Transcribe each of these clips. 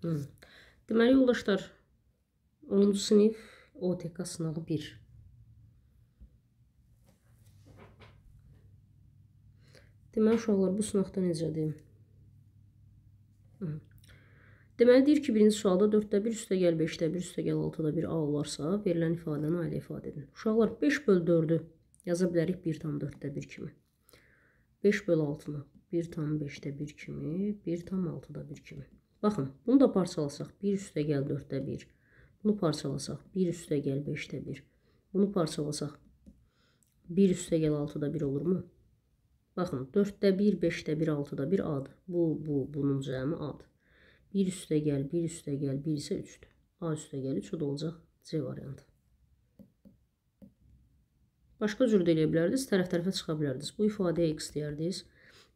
Deməli, yoldaşlar, 10-cu sinif OTK sınağı 1. Deməli, uşaqlar, bu sınaqda necədir? Deməli, deyir ki, birinci sualda 4-də 1 üstəgəl 5-də 1 üstəgəl 6-da 1 A olarsa, verilən ifadəni ailə ifadə edin. Uşaqlar, 5 böl 4-ü yaza bilərik 1/4-də 1 kimi. 5 böl 6-nı 1/5-də 1 kimi, 1/6-da 1 kimi. Baxın, bunu da parçalasaq 1 üstəgəl 4-də 1. Bunu parçalasaq 1 üstəgəl 5-də 1. Bunu parçalasaq 1 üstəgəl 6-da 1 olurmu? Baxın, 4-də 1, 5-də 1, 6-da 1 A-dır. Bunun cəmi A-dır. 1 üstəgəl 1 üstəgəl 1 isə 3-dür. A üstəgəl 3 o da olacaq C variantı. Başqa cür də eləyə bilərdiniz, tərəf-tərəfə çıxa bilərdiniz. Bu ifadəyə x deyərdiniz.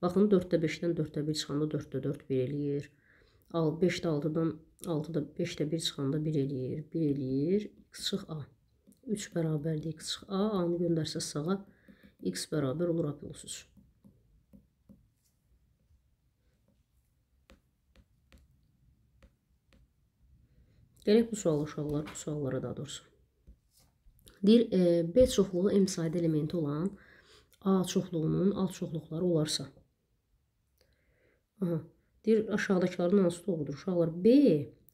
Baxın, 4-də 5-dən 4-də 1 çıxanda 4-də 4 1 eləyir. 5-də 6-dan 6-da 5-də 1 çıxanda 1 eləyir. 1 eləyir. X çıx A. 3 bərabərdir x çıx A. A-nı göndərsəz sağa. X bərabər olur A plus 3. Gələk bu sual uşaqlar, bu suallara daha doğrusu. Deyir, B çoxluğu M sayda elementi olan A çoxluğunun alt çoxluqları olarsa. Deyir, aşağıdakıların hansı doğrudur? Uşaqlar, B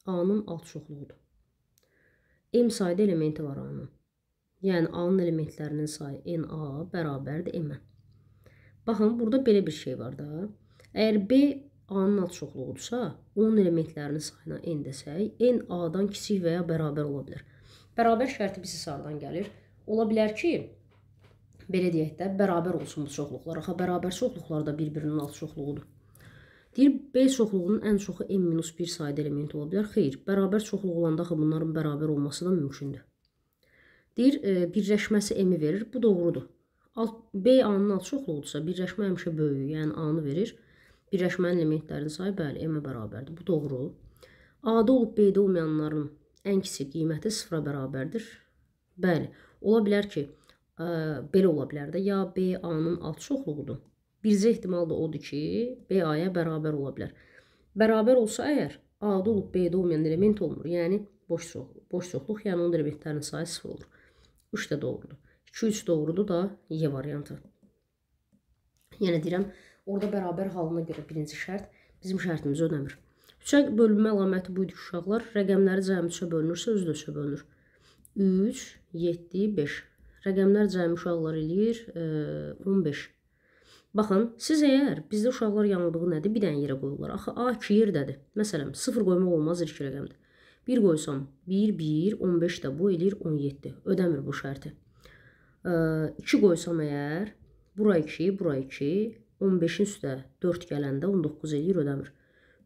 A-nın alt çoxluğudur. M sayda elementi var A-nın. Yəni, A-nın elementlərinin sayı NA bərabərdir M-ə. Baxın, burada belə bir şey var da. Əgər B A-nın alt çoxluğudursa, onun elementlərinin sayına N desək, N A-dan kiçik və ya bərabər ola bilər. Bərabər şərti bizi sağdan gəlir. Ola bilər ki, belə deyək də, bərabər olsun bu çoxluqlar. Axı, bərabər çoxluqlar da bir-birinin alt çoxluğudur. Deyir, B çoxluğunun ən çoxu M-1 sayda elementi ola bilər. Xeyr, bərabər çoxluq olanda axı bunların bərabər olması da mümkündür. Deyir, birləşməsi M-i verir. Bu doğrudur. B A-nın alt çoxluğudursa, birləşmə həmişə böyüyür, yəni A-nı verir. Birləşmənin elementlərinin sayı, bəli, M-ə bərabərdir. Bu doğru. A-da olub B-də olmayanların ən kiçik qiyməti 0-a bərabərdir. Bəli, ola bilər ki, belə ola bilər də, ya B A-nın alt çoxluğudur. Bircə ehtimal da odur ki, B A-ya bərabər ola bilər. Bərabər olsa əgər, A-da olub B-də olmayan element olmur. Yəni, boş çoxluq, yəni onun elementlərinin sayı 0 olur. 3 də doğrudur. 2-3 doğrudur da Y variantı. Yəni, deyirəm, orada bərabər halına görə birinci şərt bizim şərtimizi ödəmir. 3-ə bölünmə əlaməti buydu ki, uşaqlar. Rəqəmləri cəmi 3-ə bölünürsə, özü də 3-ə bölünür. 3, 7, 5. Rəqəmlər cəmi uşaqlar eləyir 15. Baxın, siz əgər bizdə uşaqlar yanıldığı nədir? Bir dənə yerə qoyurlar. Axı, A 2 yerdədir. Məsələn, 0 qoymaq olmaz, 2 rəqəmdir. 1 qoysam, 1, 1, 15 də bu eləyir 17. Ödəmir bu şərti. 2 qoysam əgər, bura 2, bura 2, 15-in üstə 4 gələndə 19 eləyir, ödəmir.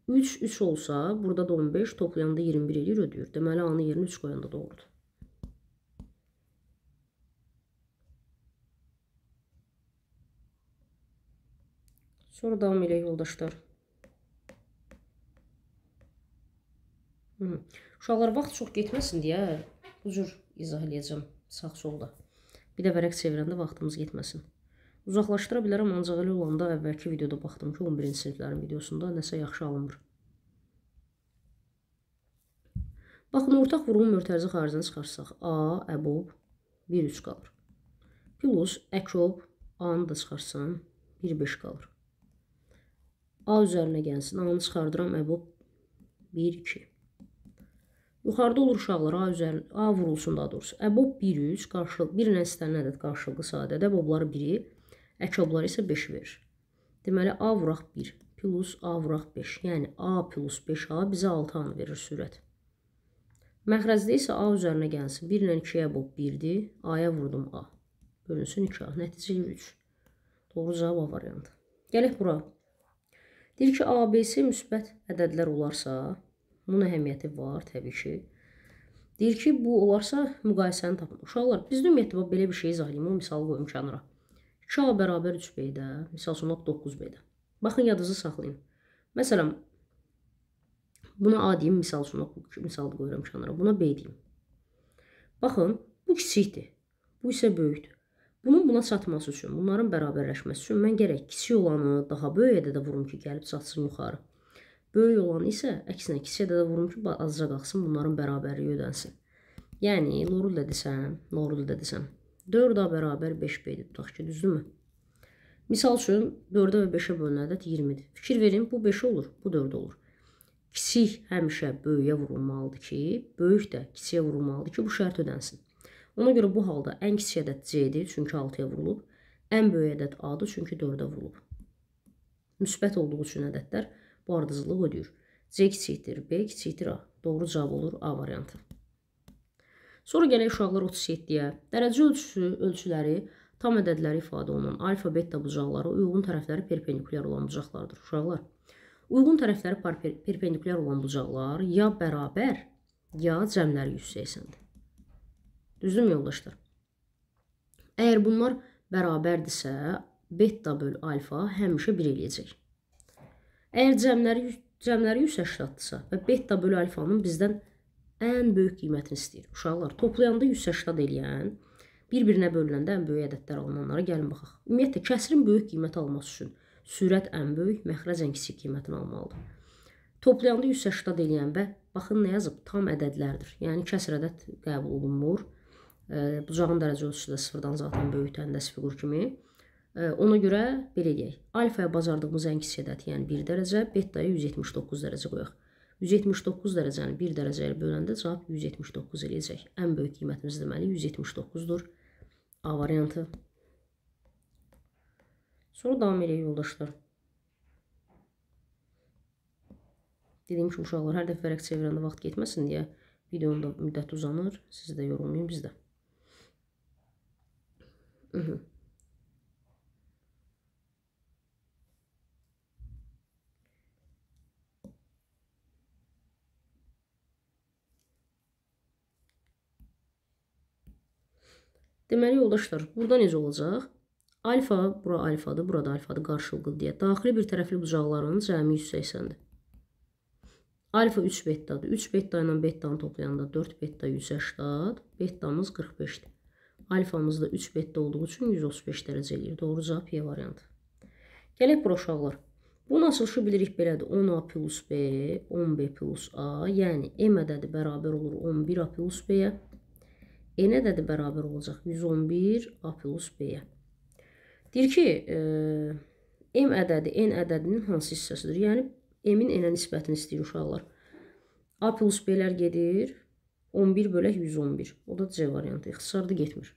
3, 3 olsa, burada da 15, toplayanda 21 eləyir, ödəyir. Deməli, A-nın yerini 3 qoyanda doğrudur. Sonra davam eləyək, yoldaşlar. Uşaqlar, vaxt çox getməsin deyə bu cür izah eləyəcəm sağ solda. Bir də vərəq çevirəndə vaxtımız getməsin. Uzaqlaşdıra bilərəm, ancaq elə olanda əvvəlki videoda baxdım ki, 11-ci siniflərin videosunda nəsə yaxşı alınmır. Baxın, ortaq vurğun mörtəzi xaricini çıxarsaq, A, əbob, 1, 3 qalır. Plus, əkob, A-nı da çıxarsan, 1, 5 qalır. A üzərinə gəlsin, A-nı çıxardıram, əbob, 1, 2. Yuxarıda olur uşaqlar, A vurulsun daha doğrusu. Əbob 1, 3, bir ilə istənilən ədəd qarşılıqlı sadədə, əbobları 1-i, əkobları isə 5 verir. Deməli, A vuraq 1, plus A vuraq 5. Yəni, A plus 5A bizə 6A-nı verir sürət. Məxrəzdə isə A üzərinə gəlsin. 1 ilə 2 əbob 1-dir. A-ya vurdum A. Bölünsün 2A. Nəticə 3. Doğru cavab A variantı. Gələk bura. Deyir ki, ABC müsbət ədədlər olarsa, bunun əhəmiyyəti var, təbii ki. Deyir ki, bu olarsa müqayisəni tapın. Uşaqlar, biz ümumiyyətlə belə bir şey izah edeyim, o misalı qoyum kənara. 2A bərabər 3B-də, misal sonra 9B-də. Baxın, yadınızı saxlayın. Məsələn, buna A deyim, misal sonra qoyuram kənara. Buna B deyim. Baxın, bu kiçikdir, bu isə böyükdür. Bunun buna çatması üçün, bunların bərabərləşməsi üçün mən gərək kiçik olanı daha böyük ədədə vurum ki, gəlib çatsın yuxarı. Böyük olan isə əksinə kiçiyə də vurum ki, azca qalxsın, bunların bərabərliyi ödənsin. Yəni, lorul da desəm, 4A bərabər 5B-dir, tutaq ki, düzdürmü? Misal üçün, 4-ə və 5-ə bölünən ədəd 20-dir. Fikir verin, bu 5 olur, bu 4 olur. Kiçik həmişə böyüyə vurulmalıdır ki, böyük də kiçiyə vurulmalıdır ki, bu şərt ödənsin. Ona görə bu halda ən kiçik ədəd C-dir, çünki 6-ya vurulub. Ən böyük ədəd A-dır, çünki 4-ə vurulub. Müsbət olduğu üçün ədədlər bu ardıcıllıq ödəyir. C kiçikdir, B kiçikdir A. Doğru cavab olur A variantı. Sonra gələk uşaqlar 37-yə. Dərəcə ölçüləri tam ədədləri ifadə olunan alfa, beta bucaqları uyğun tərəfləri perpendikulyar olan bucaqlardır. Uşaqlar, uyğun tərəfləri perpendikulyar olan bucaqlar ya bərabər, ya cəmləri 180-dir. Düzdürmü yoldaşlar? Əgər bunlar bərabərdirsə, beta böl alfa həmişə 1 eləyəcək. Əgər cəmləri 180-dırsa və beta böl alfanın bizdən ən böyük qiymətini istəyir. Uşaqlar, toplayanda 180 eləyən, bir-birinə bölünəndə ən böyük ədədlər alınanlara gəlin baxaq. Ümumiyyətlə, kəsrin böyük qiymət alması üçün sürət ən böyük, məxrəc ən kiçik qiymətini almalıdır. Toplayanda 180 eləyən və baxın nə yazıb? Tam ədədlərdir. Yəni, kəsr ədəd qəbul olunmur. Bucağın dərəcə ölçüsü də sıfırdan zaten böyükdən də fiqur kimi. Ona görə belə deyək. Alfaya bacardığımız ən kiçik ədəd, yəni 1 dərəcə, betaya 179 dərəcə qoyaq. 179 dərəcəni 1 dərəcə ilə böləndə cavab 179 eləyəcək. Ən böyük qiymətimiz deməli 179-dur. A variantı. Sonra davam edək yoldaşlar. Dediyim ki, uşaqlar hər dəfə vərəq çevirəndə vaxt getməsin deyə videonun da müddəti uzanır. Siz də yorulmayın, biz də. Deməli yoldaşlar, burada necə olacaq? Alfa, bura alfadır, burada alfadır, qarşılıqlı deyə. Daxili bir tərəfli bucaqların cəmi 180-dir. Alfa 3 betadır. 3 beta ilə betanı toplayanda 4 beta 180, betamız 45-dir. Alfamız da 3 beta olduğu üçün 135 dərəcə eləyir. Doğru cavab Y variantı. Gələk bura uşaqlar. Bunun açılışı bilirik belədir. 10A plus B, 10B plus A. Yəni, M ədədi bərabər olur 11A plus B-yə. N ədədi bərabər olacaq 111A plus B-yə. Deyir ki, M ədədi N ədədinin hansı hissəsidir? Yəni, M-in N-ə nisbətini istəyir uşaqlar. A plus B-lər gedir. 11 bölək 111. O da C variantı. İxtisarda getmir.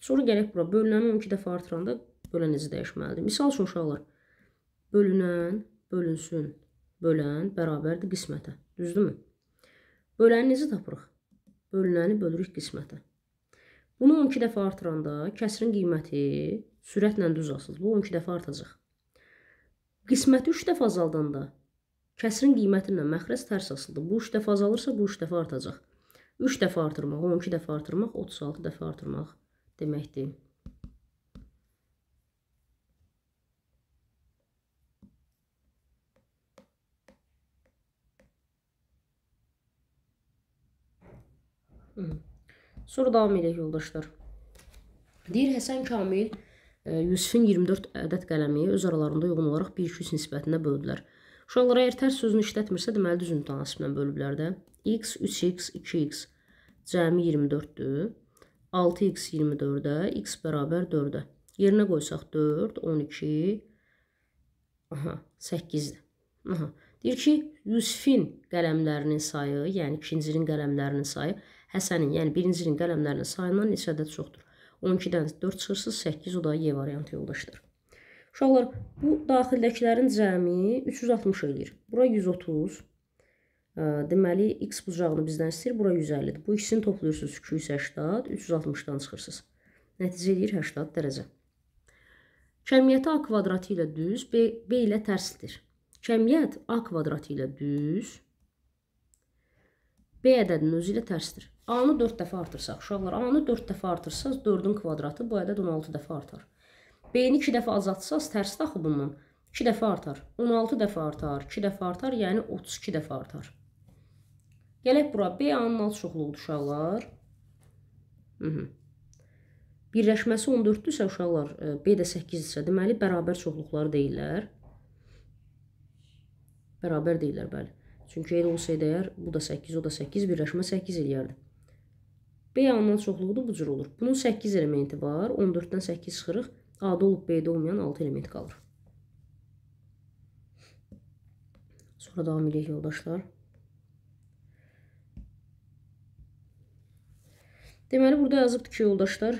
Sonra gələk bura. Bölünəni 12 dəfə artıranda bölənəci dəyişməlidir. Misal üçün uşaqlar. Bölünən, bölünsün, bölən bərabərdir qismətə. Düzdürmü? Böləni necə tapırıq? Bölünəni bölürük qismətə. Bunu 12 dəfə artıranda kəsrin qiyməti sürətlə düz asılır. Bu 12 dəfə artacaq. Qisməti 3 dəfə azaldanda kəsrin qiymətinlə məxrəc tərs asılır. Bu 3 dəfə azalırsa bu 3 dəfə artacaq. 3 dəfə artırmaq, 12 dəfə artırmaq, 36 dəfə artırmaq deməkdir. Sonra davam edək yoldaşlar. Deyir Həsən Kamil Yusifin 24 ədəd qələmi öz aralarında yoğun olaraq 1-2-3 nisbətində böldülər. Uşaqlar əgər tərs sözünü işlətmirsə, deməli düz mütənasiblə bölüblər də. X, 3x, 2x cəmi 24-dür. 6x 24-də, x bərabər 4-də. Yerinə qoysaq 4, 12, 8-dir. Deyir ki, Yusifin qələmlərinin sayı, yəni ikincinin qələmlərinin sayı Həsənin, yəni birincinin qələmlərinin sayından neçə ədəd çoxdur? 12-dən 4 çıxırsız 8, o da Y variantı yoldaşdır. Uşaqlar, bu daxildəkilərin cəmi 360 eləyir. Bura 130. Deməli, x bucağını bizdən istəyir, bura 150-dir. Bu ikisini toplayırsınız 280, 360-dan çıxırsınız. Nəticə edir 80 dərəcə. Kəmiyyəti A kvadratı ilə düz, B ilə tərsdir. Kəmiyyət A kvadratı ilə düz, B ədədinin özü ilə tərsdir. A-nı 4 dəfə artırsaq, uşaqlar, A-nı 4 dəfə artırsaq, 4-ün kvadratı bu ədəd 16 dəfə artar. B-ni 2 dəfə azaltsaq, tərsi daxı bundan 2 dəfə artar. 16 dəfə artar, 2 dəfə artar, yəni 32 dəfə artar. Gələk bura, B A-nın alt çoxluğudur uşaqlar. Birləşməsi 14-dürsə uşaqlar, B də 8-dirsə, deməli bərabər çoxluqları deyirlər. Bərabər deyirlər, bəli. Çünki elə olsaydı əgər, bu da 8, o da 8, birləşmə 8 eləyərdi. B A-nın çoxluğu da bu cür olur. Bunun 8 elementi var. 14-dən 8 çıxırıq. A-da olub B-də olmayan 6 element qalır. Sonra davam edək yoldaşlar. Deməli, burada yazıbdır ki, yoldaşlar,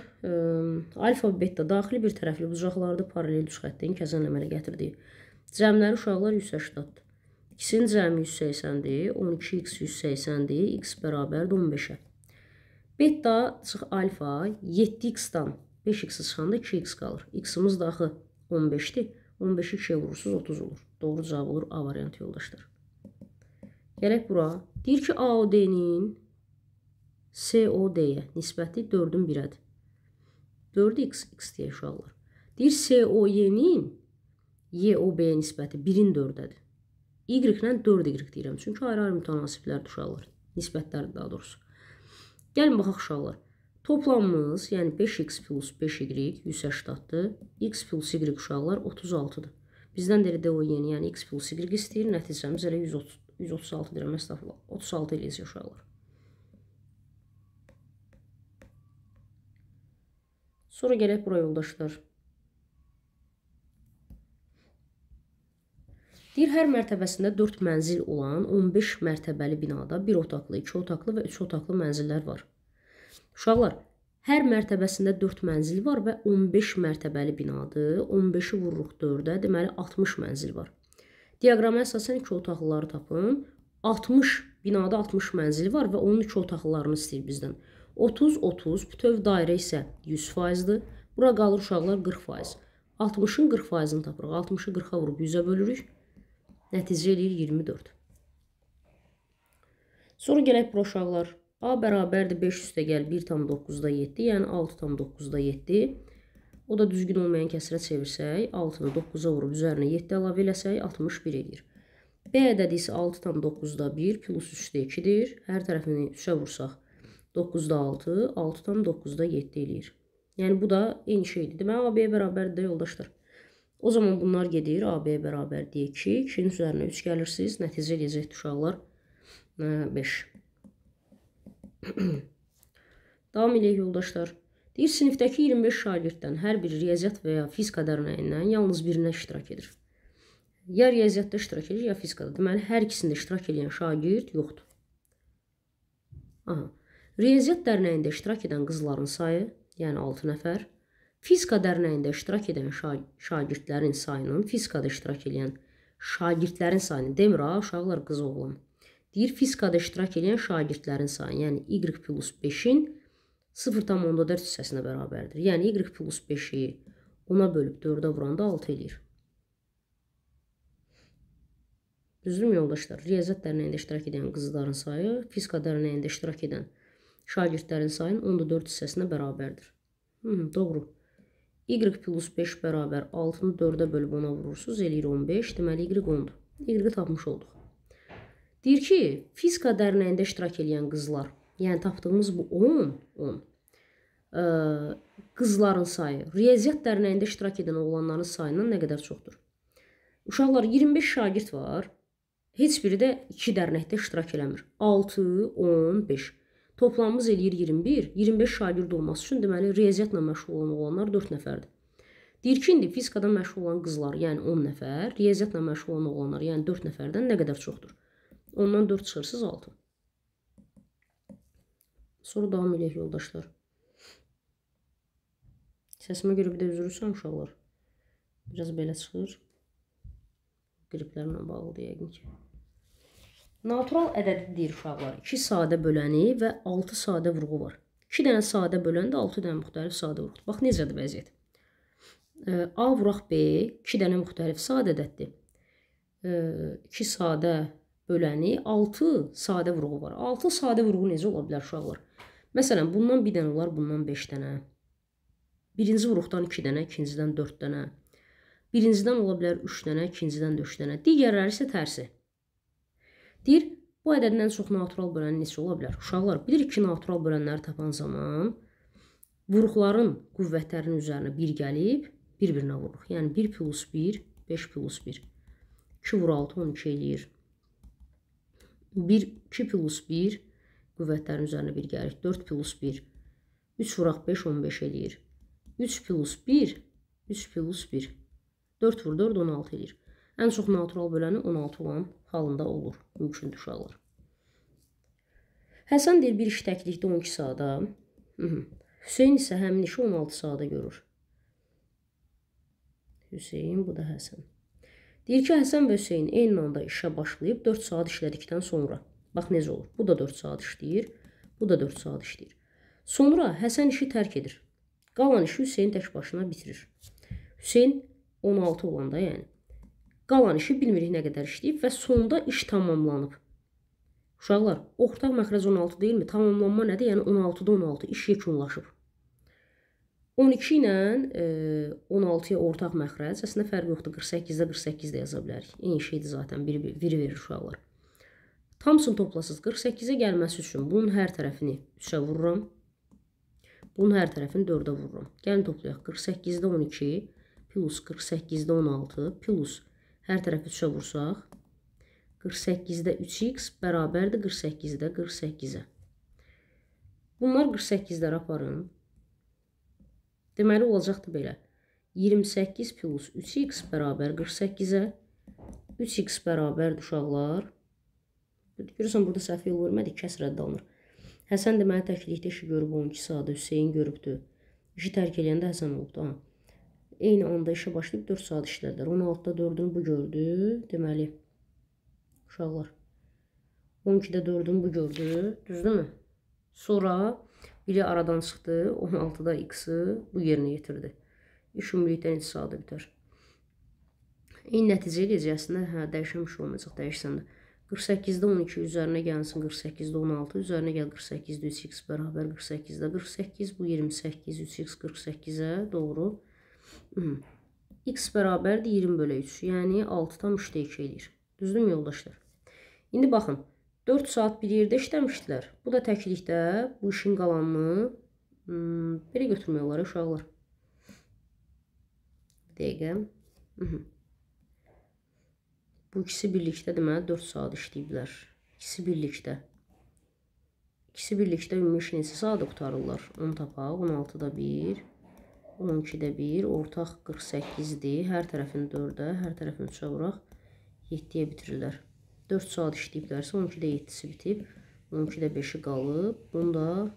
alfa və beta daxili bir tərəfli bucaqlardır, paralel düz xəttin kəzən əmələ gətirdiyi. Cəmləri uşaqlar 180-dir. İkisinin cəmi 180-dir, 12x 180-dir, x bərabərdir 15-ə. Beta çıx alfa 7x-dan 5x çıxanda 2x qalır. X-imiz daxı 15-dir. 15-i 2-yə vurursunuz 30 olur. Doğru cavab olur A variantı yoldaşlar. Gələk bura. Deyir ki, AOD-nin COD-yə nisbəti 4-ün 1-ədir. 4x, x deyək uşaqlar. Deyir COY-nin YOB-yə nisbəti 1-in 4-ədir. Y-lə 4y deyirəm. Çünki ayrı-ayrı mütənasiblərdir uşaqlar. Nisbətlərdir daha doğrusu. Gəlin baxaq uşaqlar. Toplamımız, yəni 5x plus 5y 180-dır. X plus y uşaqlar 36-dır. Bizdən də DOY-ni, yəni x plus y istəyir. Nəticəmiz elə 136 deyirəm. Məsələn, 36 eləyəcək uşaqlar. Sonra gələk buraya yoldaşlar. Deyir, hər mərtəbəsində 4 mənzil olan 15 mərtəbəli binada 1 otaqlı, 2 otaqlı və 3 otaqlı mənzillər var. Uşaqlar, hər mərtəbəsində 4 mənzil var və 15 mərtəbəli binadır. 15-i vururuq 4-ə, deməli 60 mənzil var. Diaqrama əsasən 2 otaqlıları tapın. 60 binada 60 mənzili var və onun 2 otaqlılarını istəyir bizdən. 30, bütöv dairə isə 100%-dir. Bura qalır uşaqlar 40%. 60-ın 40%-ni tapırıq. 60-ı 40-a vurub 100-ə bölürük. Nəticə eləyir 24. Sonra gələk bura uşaqlar. A bərabərdir 5 üstə gəl 1,9-da 7, yəni 6,9-da 7. O da düzgün olmayan kəsirə çevirsək, 6-da 9-a vurub üzərinə 7 əlavə eləsək, 61 edir. B ədədi isə 6,9-da 1 plus 3-də 2-dir. Hər tərəfini 3-ə vursaq, 9-da 6, 6,9-da 7 eləyir. Yəni bu da eyni şeydir. Deməli, AB-yə bərabərdir yoldaşlar. O zaman bunlar gedir, AB-yə bərabər deyək ki, 2-nin üzərinə 3 gəlirsiniz, nəticə eləyəcəkdir uşaqlar 5. Davam edək yoldaşlar. Deyir, sinifdəki 25 şagirddən hər biri riyaziyyat və ya fizika dərnəyindən yalnız birinə iştirak edir. Ya riyaziyyatda iştirak edir, ya fizikada. Deməli, hər ikisində iştirak edən şagird yoxdur. Riyaziyyat dərnəyində iştirak edən qızların sayı, yəni 6 nəfər. Fizika dərnəyində iştirak edən şagirdlərin sayının, fizikada iştirak edən şagirdlərin sayını demir, uşaqlar qız oğlan. Deyir, fizikada iştirak edən şagirdlərin sayı, yəni y plus 5-in 0,4 hissəsinə bərabərdir. Yəni y plus 5-i 10-a bölüb 4-ə vuranda 6 eləyir. Düzdürmü yoldaşlar? Riyaziyyat dərnəyində iştirak edən qızların sayı, fizika dərnəyində iştirak edən şagirdlərin sayının 10,4 hissəsinə bərabərdir. Doğru. Y plus 5 bərabər 6-nı 4-ə bölüb 10-a vurursunuz, eləyir 15. Deməli, Y 10-dur. Y tapmış olduq. Deyir ki, fizika dərnəyində iştirak edən qızlar, yəni tapdığımız bu 10 qızların sayı, riyaziyyat dərnəyində iştirak edən oğlanların sayından nə qədər çoxdur? Uşaqlar, 25 şagird var. Heç biri də 2 dərnəkdə iştirak eləmir. 6, 10, 5. Toplamımız eləyir 21. 25 şagird olması üçün deməli riyaziyyatla məşğul olan oğlanlar 4 nəfərdir. Deyir ki, indi fizikadan məşğul olan qızlar, yəni 10 nəfər, riyaziyyatla məşğul olan oğlanlar, yəni 4 nəfərdən nə qədər çoxdur? Ondan 4 çıxırsınız 6. Sonra davam edək yoldaşlar. Səsimə görə bir də üzülürsən uşaqlar. Biraz belə çıxır. Qriplərlə bağlıdır yəqin ki. Natural ədədi deyir uşaqlar. 2 sadə böləni və 6 sadə vurğu var. 2 dənə sadə böləndə 6 dənə müxtəlif sadə vurğudur. Bax, necədir vəziyyət? A vuraq B 2 dənə müxtəlif sadə ədəddir. 2 sadə böləni 6 sadə vurğu var. 6 sadə vurğu necə ola bilər uşaqlar? Məsələn, bundan 1 dənə olar, bundan 5 dənə. Birinci vuruqdan 2 dənə, ikincidən 4 dənə. Birincidən ola bilər 3 dənə, ikincidən 4 dənə. Digərləri isə tərsi. Deyir, bu ədədin ən çox natural böləni neçə ola bilər? Uşaqlar, bilirik ki, natural bölənləri tapan zaman vuruqların qüvvətlərinin üzərinə 1 gəlib, bir-birinə vururuq. Yəni 1 plus 1, 5 plus 1. 2 vur 6 12 eləyir. 2 plus 1 qüvvətlərin üzərinə 1 gəlir. 4 plus 1 3 vuraq 5 15 eləyir. 3 plus 1 3 plus 1 4 vur 4 16 eləyir. Ən çox natural böləni 16 olan halında olur. Mümkündür uşaqlar. Həsən deyir bir iş təklikdə 12 saata. Hüseyn isə həmin işi 16 saata görür. Hüseyn, bu da Həsən. Deyir ki, Həsən və Hüseyn eyni anda işə başlayıb 4 saat işlədikdən sonra. Bax, necə olur? Bu da 4 saat işləyir, bu da 4 saat işləyir. Sonra Həsən işi tərk edir. Qalan işi Hüseyn tək başına bitirir. Hüseyn 16 olanda, yəni. Qalan işi bilmirik nə qədər işləyib və sonda iş tamamlanıb. Uşaqlar, ortaq məxrəc 16 deyilmi? Tamamlanma nədir? Yəni 16-da 16 iş yekunlaşıb. 12 ilə 16-ya ortaq məxrəc, əslində fərq yoxdur. 48-də 48 də yaza bilərik. Eyni şeydir zaten, biri verir uşaqlar. Hamısını toplasız 48-ə gəlməsi üçün bunun hər tərəfini 3-ə vururam. Bunun hər tərəfini 4-ə vururam. Gəlin toplayaq. 48-də 12 plus 48-də 16 plus hər tərəfi 3-ə vursaq 48-də 3x bərabərdir 48-də 48-ə. Bunlar 48-lər aparın. Deməli, olacaqdır belə. 28 plus 3x bərabər 48-ə. 3x bərabərdir uşaqlar. Görürsən, burada səhv yol vermədik, kəsr rədd alınır. Həsən deməli təklikdə işi görüb 12 saat, Hüseyin görübdür. İşi tərk eləyəndə Həsən olubdur. Eyni anda işə başlayıb 4 saat işlədilər. 16-da 4-ünü bu gördü. Deməli, uşaqlar, 12-də 4-ünü bu gördü. Düzdürmü? Sonra biri aradan çıxdı. 16-da x-ı bu yerinə yetirdi. İş ümumilikdə neçə saata bitər? Eyni nəticə eləyəcəksində, dəyişən bir şey olmayacaq, dəyişsən də. 48-də 12 üzərinə gəlsin 48-də 16, üzərinə gəl 48-də 3x bərabər 48-də 48, bu 28, 3x 48-ə, doğru. X bərabərdir 20 bölü 3, yəni 6-dan 3-də 2 eləyir. Düzdürmü yoldaşlar? İndi baxın, 4 saat bir yerdə işləmişdilər. Bu da təklikdə bu işin qalanını belə götürmək olar uşaqlar. Bir dəqiqə. Bu ikisi birlikdə deməli 4 saat işləyiblər. İkisi birlikdə. İkisi birlikdə ümumi iş neçə saata qutarırlar? 10 tapaq, 16-da 1, 12-də 1, ortaq 48-dir. Hər tərəfini 4-ə, hər tərəfini 3-ə vuraq, 7-yə bitirirlər. 4 saat işləyiblərsə 12-də 7-si bitib, 12-də 5-i qalıb. Bunda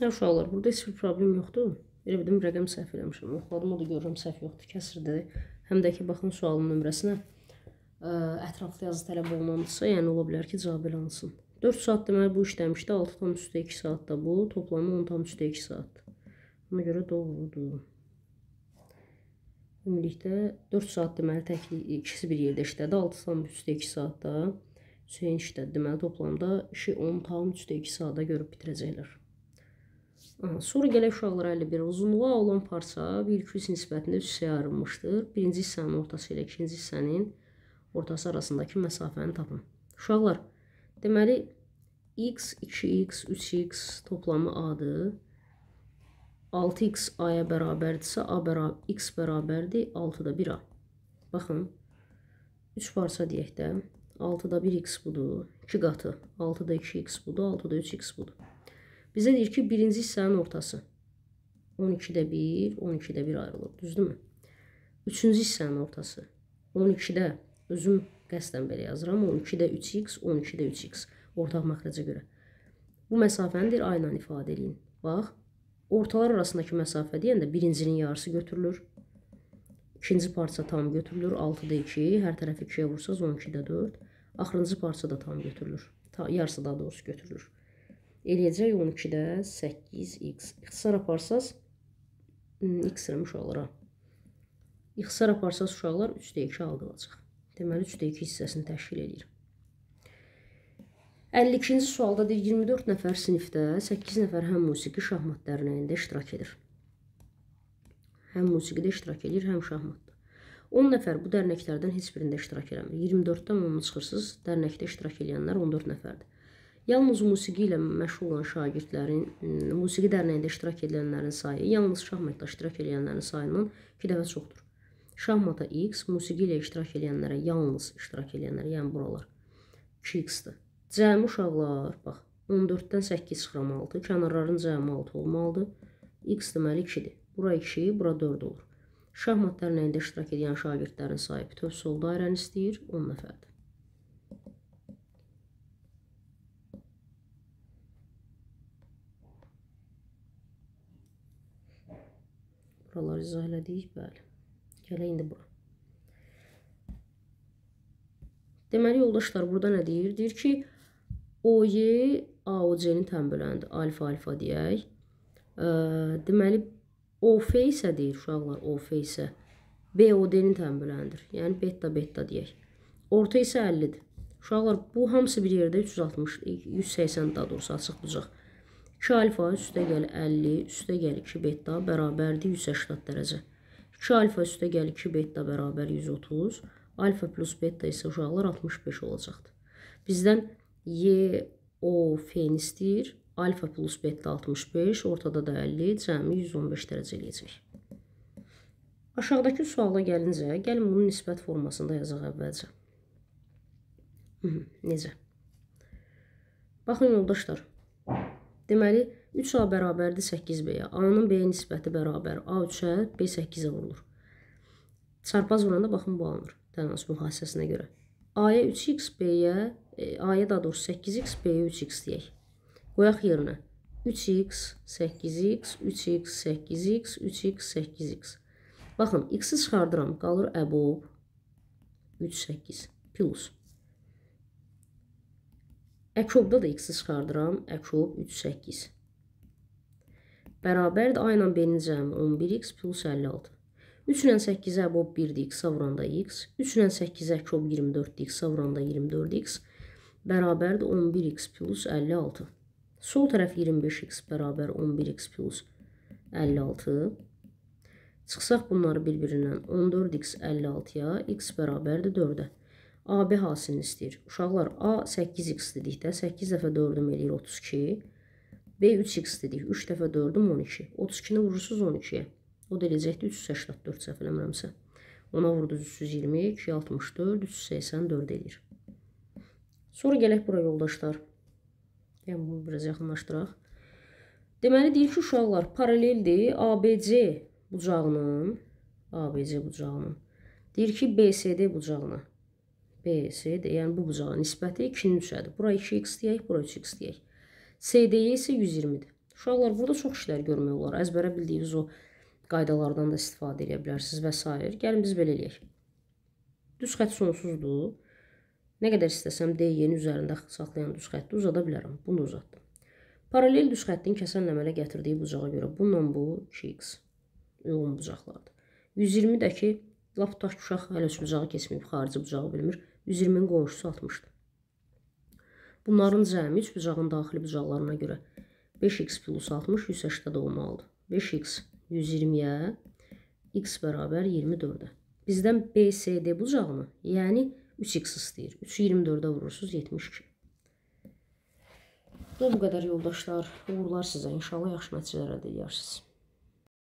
uşaqlar, burada heç bir problem yoxdur. Elə bildim, rəqəm səhv eləmişəm. Oxladım, o da görürəm səhv yoxdur, kəsirdir. Həm də ki, baxın sualın nömrəsinə ətraflı yazı tələb olunandısa, yəni ola bilər ki, cavab elə alınsın. 4 saat deməli bu işləmişdə 6,2 saat da bu, toplamı 10,2 saat. Ona görə doğrudur. Ümumilikdə 4 saat deməli təkli ikisi bir yerdə işlədi, 6,2 saatda Hüseyin işlədi. Deməli toplamda işi 10,2 saata görüb bitirəcəklər. Sonra gələk uşaqlar 51. Uzunluğa olan parça 1-2 nisbətində 3 hissəyə ayrılmışdır. Birinci hissənin ortası ilə ikinci hissənin ortası arasındakı məsafəni tapın. Uşaqlar, deməli x, 2x, 3x toplamı a-dır. 6x a-ya bərabərdirsə, x bərabərdir 6-da 1a. Baxın, 3 parça deyək də, 6-da 1x budur, 2 qatı, 6-da 2x budur, 6-da 3x budur. Bizə deyir ki, birinci hissənin ortası 12-də 1, 12-də 1 ayrılır, düzdürmü? Üçüncü hissənin ortası 12-də, özüm qəsdən belə yazıram, 12-də 3x, 12-də 3x ortaq məxrəcə görə. Bu məsafəni deyir, a ilə ifadə edin. Bax, ortalar arasındakı məsafə deyəndə birincinin yarısı götürülür. İkinci parça tam götürülür, 6-da 2, hər tərəfi 2-yə vursaz 12-də 4. Axırıncı parça da tam götürülür, yarısı daha doğrusu götürülür. Eləyəcək 12-də 8x. İxtisar aparsaz, x eləmiş olaraq. İxtisar aparsaz uşaqlar 3-də 2 alqılacaq. Deməli 3-də 2 hissəsini təşkil edir. 52-ci sualda deyir 24 nəfər sinifdə 8 nəfər həm musiqi, şahmat dərnəyində iştirak edir. Həm musiqidə iştirak edir, həm şahmatda. 10 nəfər bu dərnəklərdən heç birində iştirak eləmir. 24-dən 10-u çıxırsız, dərnəkdə iştirak edenlər 14 nəfərdir. Yalnız musiqi ilə məşğul olan şagirdlərin, musiqi dərnəyində iştirak edənlərin sayı yalnız şahmatda iştirak edənlərin sayından 2 dəfə çoxdur. Şahmata x, musiqi ilə iştirak edənlərə yalnız iştirak edənlərə, yəni buralar 2x-dir. Cəmi uşaqlar, bax, 14-dən 8 çıxıram 6, kənarların cəmi 6 olmalıdır. X deməli 2-dir. Bura 2, bura 4 olur. Şahmat dərnəyində iştirak edən şagirdlərin sayı bütöv sol dairəni istəyir, 10 nəfərdir. Buraları izah elədik, bəli. Gələ indi bura. Deməli, yoldaşlar, burada nə deyir? Deyir ki, OY AOC-nin tənböləndir. Alfa deyək. Deməli, OF isə deyir, uşaqlar, OF isə BOD-nin tənböləndir. Yəni, beta deyək. Orta isə 50-dir. Uşaqlar, bu hamısı bir yerdə 180 daha doğrusu açıq bucaq. 2 alfa üstə gəl 50, üstə gəl 2 beta bərabərdir 180 dərəcə. 2 alfa üstə gəl 2 beta bərabər 130. Alfa plus beta isə uşaqlar 65 olacaqdır. Bizdən YOF-ni istəyir. Alfa plus beta 65, ortada da 50, cəmi 115 dərəcə eləyəcək. Aşağıdakı suala gəlincə, gəlin bunun nisbət formasında yazaq əvvəlcə. Necə? Baxın, yoldaşlar. Deməli, 3A bərabərdir 8B-yə. A-nın B-yə nisbəti bərabər A3-ə, B 8-ə vurulur. Çarpaz vuranda baxın bu alınır. Tənasüb mühasisəsinə görə. A-ya 3x, B-yə, A-ya daha doğrusu 8x, B-yə 3x deyək. Qoyaq yerinə. 3x, 8x, 3x, 8x, 3x, 8x. Baxın, x-i çıxardıram. Qalır əbob 3, 8 plus. Əkobda da x-i çıxardıram. Əkob 3, 8. Bərabərdir. A ilə B-nin cəmi 11x plus 56. 3 ilə 8-ə əbob 1-dir. X-a vuranda x. 3 ilə 8-ə əkob 24-dir. X-a vuranda 24x. Bərabərdir 11x plus 56. Sol tərəf 25x bərabər 11x plus 56. Çıxsaq bunları bir-birindən 14x 56-ya, x bərabərdir 4-ə. AB hasilini istəyir. Uşaqlar, A 8x dedikdə 8 dəfə 4-üm eləyir 32. B 3x dedik. 3 dəfə 4-üm 12. 32-ni vurursunuz 12-yə. O da eləyəcəkdir 384 səhv eləmirəmsə. Ona vurduz 320, 264, 384 eləyir. Sonra gələk bura yoldaşlar. Yəni bunu biraz yaxınlaşdıraq. Deməli deyir ki, uşaqlar paraleldir ABC bucağının deyir ki, BCD bucağına. BCD, yəni bu bucağa nisbəti 2-nin 3-ədir. Bura 2x deyək, bura 3x deyək. CD'yə isə 120-dir. Uşaqlar, burada çox işlər görmək olar. Əzbərə bildiyiniz o qaydalardan da istifadə edə bilərsiniz və s. Gəlin biz belə eləyək. Düz xətt sonsuzdur. Nə qədər istəsəm D-nin üzərində saxlayan düz xətti uzada bilərəm. Bunu uzatdım. Paralel düz xəttin kəsərlə əmələ gətirdiyi bucağa görə bununla bu 2x uyğun bucaqlardır. 120 də ki, lap tutaq ki, uşaq hələ bucağı keçməyib, xarici bucağı bilmir. 120-nin qonşusu 60-dır. Bunların cəmi 3 bucağın daxili bucaqlarına görə 5x plus 60 180 olmalıdır. 5x 120-yə, x bərabər 24-ə. Bizdən BCD bucağını, yəni 3x istəyir. 3-ü 24-ə vurursunuz, 72. Bu qədər yoldaşlar. Uğurlar sizə. İnşallah yaxşı nəticələr əldə edirsiniz.